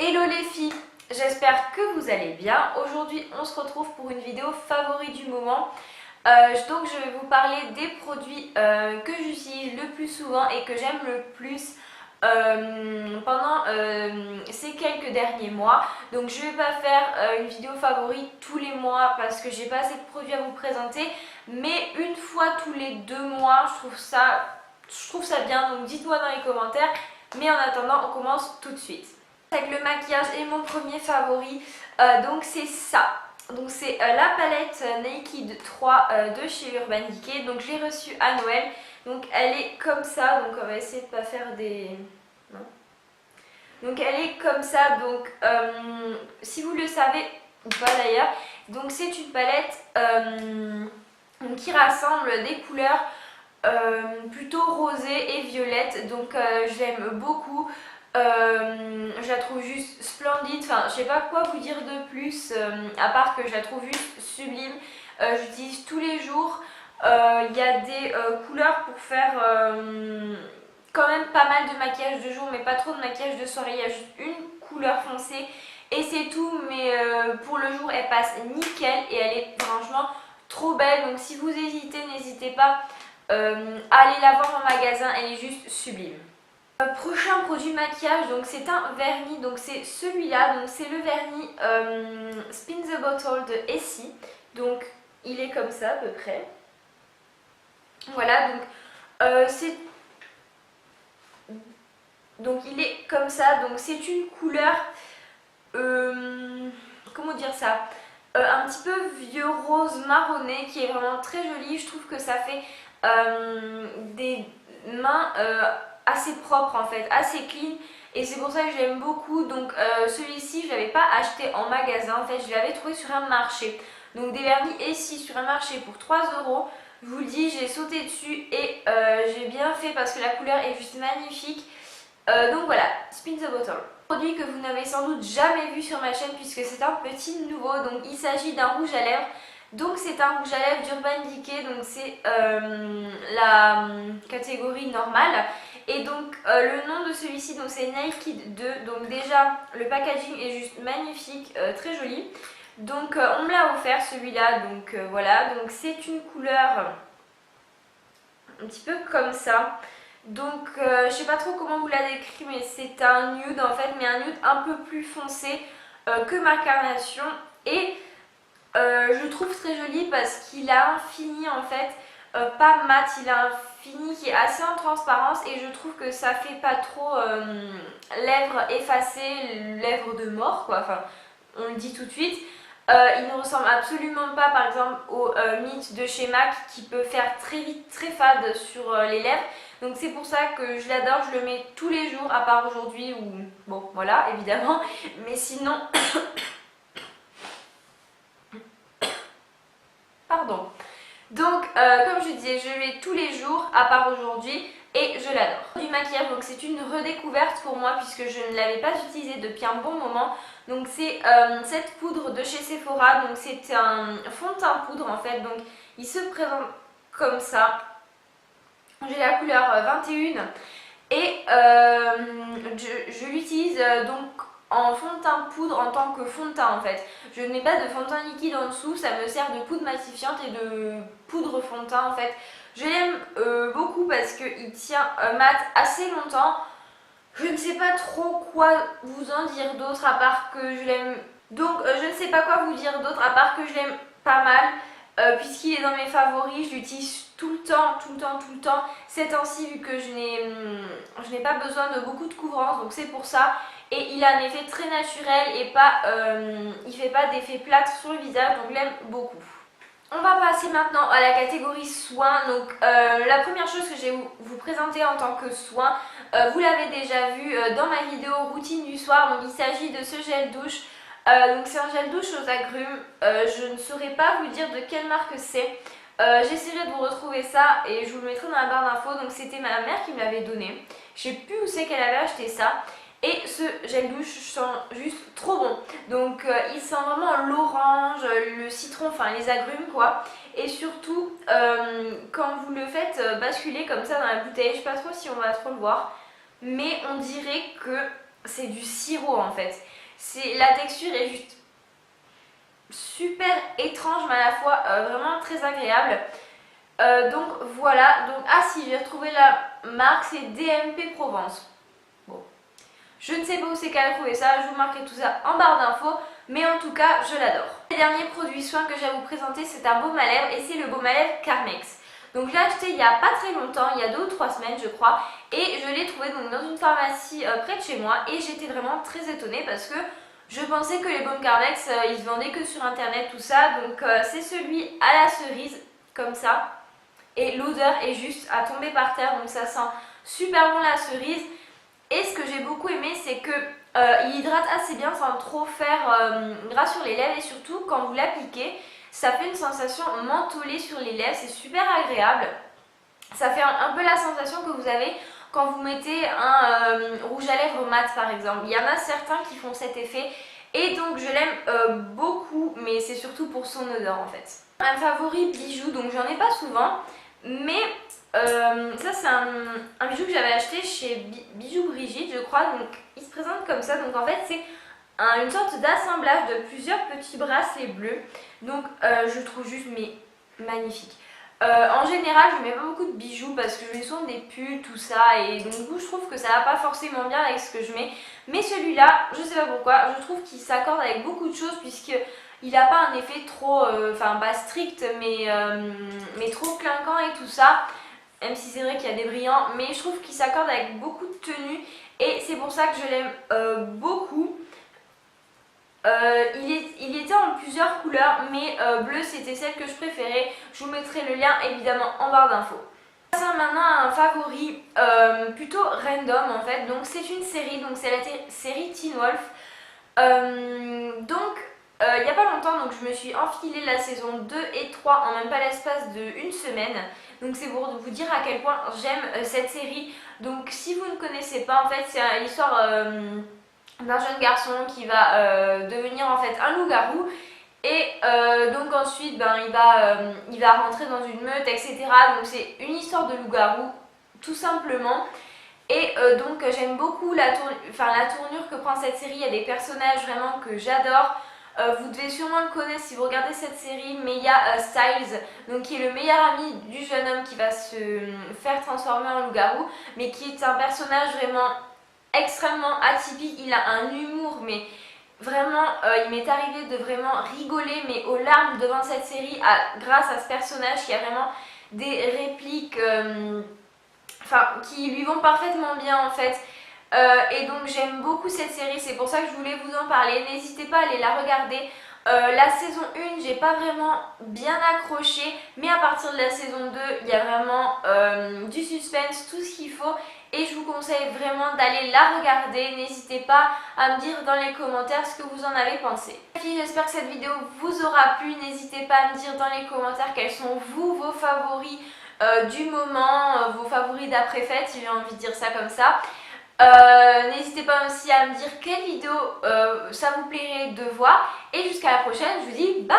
Hello les filles, j'espère que vous allez bien. Aujourd'hui on se retrouve pour une vidéo favori du moment. Donc je vais vous parler des produits que j'utilise le plus souvent et que j'aime le plus pendant ces quelques derniers mois. Donc je vais pas faire une vidéo favori tous les mois parce que j'ai pas assez de produits à vous présenter, mais une fois tous les 2 mois je trouve ça bien. Donc dites-moi dans les commentaires, mais en attendant on commence tout de suite avec le maquillage. Et mon premier favori, donc c'est ça. Donc c'est la palette Naked 3 de chez Urban Decay. Donc je l'ai reçue à Noël. Donc elle est comme ça. Donc on va essayer de pas faire des... Non. Donc elle est comme ça. Donc si vous le savez ou pas d'ailleurs, donc c'est une palette qui rassemble des couleurs plutôt rosées et violettes. Donc j'aime beaucoup. Je la trouve juste splendide, enfin je sais pas quoi vous dire de plus à part que je la trouve juste sublime. J'utilise tous les jours. Il y a des couleurs pour faire quand même pas mal de maquillage de jour mais pas trop de maquillage de soirée. Il y a juste une couleur foncée et c'est tout, mais pour le jour elle passe nickel et elle est franchement trop belle. Donc si vous hésitez, n'hésitez pas à aller la voir en magasin, elle est juste sublime. Prochain produit maquillage, donc c'est un vernis, donc c'est celui-là, donc c'est le vernis Spin the Bottle de Essie. Donc il est comme ça à peu près. Voilà, donc il est comme ça, donc c'est une couleur, comment dire ça, un petit peu vieux rose marronné qui est vraiment très joli. Je trouve que ça fait des mains assez propre en fait, assez clean, et c'est pour ça que j'aime beaucoup. Donc celui-ci je l'avais pas acheté en magasin, en fait je l'avais trouvé sur un marché. Donc des vernis Essie sur un marché pour 3 €. Je vous le dis, j'ai sauté dessus et j'ai bien fait parce que la couleur est juste magnifique. Donc voilà, Spin the Bottle. Produit que vous n'avez sans doute jamais vu sur ma chaîne puisque c'est un petit nouveau. Donc il s'agit d'un rouge à lèvres. Donc c'est un rouge à lèvres d'Urban Decay, donc c'est la catégorie normale. Et donc le nom de celui-ci, donc c'est Naked 2. Donc déjà le packaging est juste magnifique, très joli. Donc on me l'a offert celui-là, donc voilà. Donc c'est une couleur un petit peu comme ça. Donc je sais pas trop comment vous la décrire, mais c'est un nude en fait, mais un nude un peu plus foncé que ma carnation. Et je le trouve très joli parce qu'il a un fini en fait pas mat, il a un fini qui est assez en transparence et je trouve que ça fait pas trop lèvres effacées, lèvres de mort quoi, enfin on le dit tout de suite. Il ne ressemble absolument pas par exemple au Meet de chez MAC qui peut faire très vite très fade sur les lèvres. Donc c'est pour ça que je l'adore, je le mets tous les jours à part aujourd'hui où bon voilà évidemment, mais sinon pardon. Donc comme je disais, je le mets tous les jours à part aujourd'hui et je l'adore. Du maquillage, donc c'est une redécouverte pour moi puisque je ne l'avais pas utilisé depuis un bon moment. Donc c'est cette poudre de chez Sephora, donc c'est un fond de teint poudre en fait. Donc il se présente comme ça. J'ai la couleur 21 et je l'utilise donc en fond de teint poudre en tant que fond de teint en fait. Je ne mets pas de fond de teint liquide en dessous, ça me sert de poudre matifiante et de poudre fond de teint en fait. Je l'aime beaucoup parce qu'il tient mat assez longtemps. Je ne sais pas trop quoi vous en dire d'autre à part que je l'aime. Donc je ne sais pas quoi vous dire d'autre à part que je l'aime pas mal. Puisqu'il est dans mes favoris, je l'utilise tout le temps. Ces temps-ci, vu que je n'ai pas besoin de beaucoup de couvrance, donc c'est pour ça. Et il a un effet très naturel et il fait pas d'effet plâtre sur le visage, donc je l'aime beaucoup. On va passer maintenant à la catégorie soins. Donc la première chose que je vais vous présenter en tant que soin, vous l'avez déjà vu dans ma vidéo routine du soir. Donc il s'agit de ce gel douche. Donc c'est un gel douche aux agrumes. Je ne saurais pas vous dire de quelle marque c'est. J'essaierai de vous retrouver ça et je vous le mettrai dans la barre d'infos. Donc c'était ma mère qui me l'avait donné. Je sais plus où c'est qu'elle avait acheté ça. Et ce gel douche sent juste trop bon. Donc il sent vraiment l'orange, le citron, enfin les agrumes quoi. Et surtout quand vous le faites basculer comme ça dans la bouteille, je sais pas trop si on va trop le voir, mais on dirait que c'est du sirop en fait. La texture est juste super étrange mais à la fois vraiment très agréable. Donc voilà, donc si j'ai retrouvé la marque, c'est DMP Provence. Bon, je ne sais pas où c'est qu'elle a trouvé ça, je vous marquerai tout ça en barre d'infos, mais en tout cas je l'adore. Le dernier produit soin que j'ai à vous présenter, c'est un baume à lèvres et c'est le baume à lèvres Carmex. Donc je l'ai acheté il n'y a pas très longtemps, il y a 2 ou 3 semaines je crois, et je l'ai trouvé donc dans une pharmacie près de chez moi et j'étais vraiment très étonnée parce que je pensais que les baumes Carmex ils se vendaient que sur internet tout ça, donc c'est celui à la cerise comme ça et l'odeur est juste à tomber par terre, donc ça sent super bon la cerise. Et ce que j'ai beaucoup aimé, c'est que il hydrate assez bien sans trop faire gras sur les lèvres et surtout quand vous l'appliquez, ça fait une sensation mentholée sur les lèvres, c'est super agréable. Ça fait un peu la sensation que vous avez quand vous mettez un rouge à lèvres mat par exemple. Il y en a certains qui font cet effet et donc je l'aime beaucoup, mais c'est surtout pour son odeur en fait. Un favori bijou, donc j'en ai pas souvent, mais ça c'est un bijou que j'avais acheté chez Bijoux Brigitte je crois, donc il se présente comme ça, donc en fait c'est une sorte d'assemblage de plusieurs petits bracelets bleus, donc je trouve juste magnifique. En général je mets pas beaucoup de bijoux parce que je mets souvent des pulls tout ça et donc du coup je trouve que ça va pas forcément bien avec ce que je mets, mais celui-là je sais pas pourquoi, je trouve qu'il s'accorde avec beaucoup de choses puisque il n'a pas un effet trop, pas strict mais trop clinquant et tout ça, même si c'est vrai qu'il y a des brillants, mais je trouve qu'il s'accorde avec beaucoup de tenues et c'est pour ça que je l'aime beaucoup. Il était en plusieurs couleurs, mais bleu c'était celle que je préférais. Je vous mettrai le lien évidemment en barre d'infos. On passe maintenant à un favori plutôt random en fait. Donc c'est une série, donc c'est la série Teen Wolf. Il n'y a pas longtemps, donc je me suis enfilée la saison 2 et 3 en même pas l'espace d'une semaine. Donc c'est pour vous dire à quel point j'aime cette série. Donc si vous ne connaissez pas, en fait c'est l'histoire d'un jeune garçon qui va devenir en fait un loup-garou et donc ensuite il va rentrer dans une meute, etc. Donc c'est une histoire de loup-garou tout simplement. Et donc j'aime beaucoup la tournure que prend cette série. Il y a des personnages vraiment que j'adore. Vous devez sûrement le connaître si vous regardez cette série, mais il y a Styles, donc qui est le meilleur ami du jeune homme qui va se faire transformer en loup-garou, mais qui est un personnage vraiment extrêmement atypique. Il a un humour, mais vraiment, il m'est arrivé de vraiment rigoler, mais aux larmes devant cette série, grâce à ce personnage qui a vraiment des répliques qui lui vont parfaitement bien en fait. Et donc j'aime beaucoup cette série, c'est pour ça que je voulais vous en parler. N'hésitez pas à aller la regarder. La saison 1, j'ai pas vraiment bien accroché, mais à partir de la saison 2, il y a vraiment du suspense, tout ce qu'il faut. Et je vous conseille vraiment d'aller la regarder. N'hésitez pas à me dire dans les commentaires ce que vous en avez pensé. Les filles, j'espère que cette vidéo vous aura plu. N'hésitez pas à me dire dans les commentaires quels sont vos favoris du moment, vos favoris d'après-fête, si j'ai envie de dire ça comme ça. N'hésitez pas aussi à me dire quelle vidéo ça vous plairait de voir. Et jusqu'à la prochaine, je vous dis bye!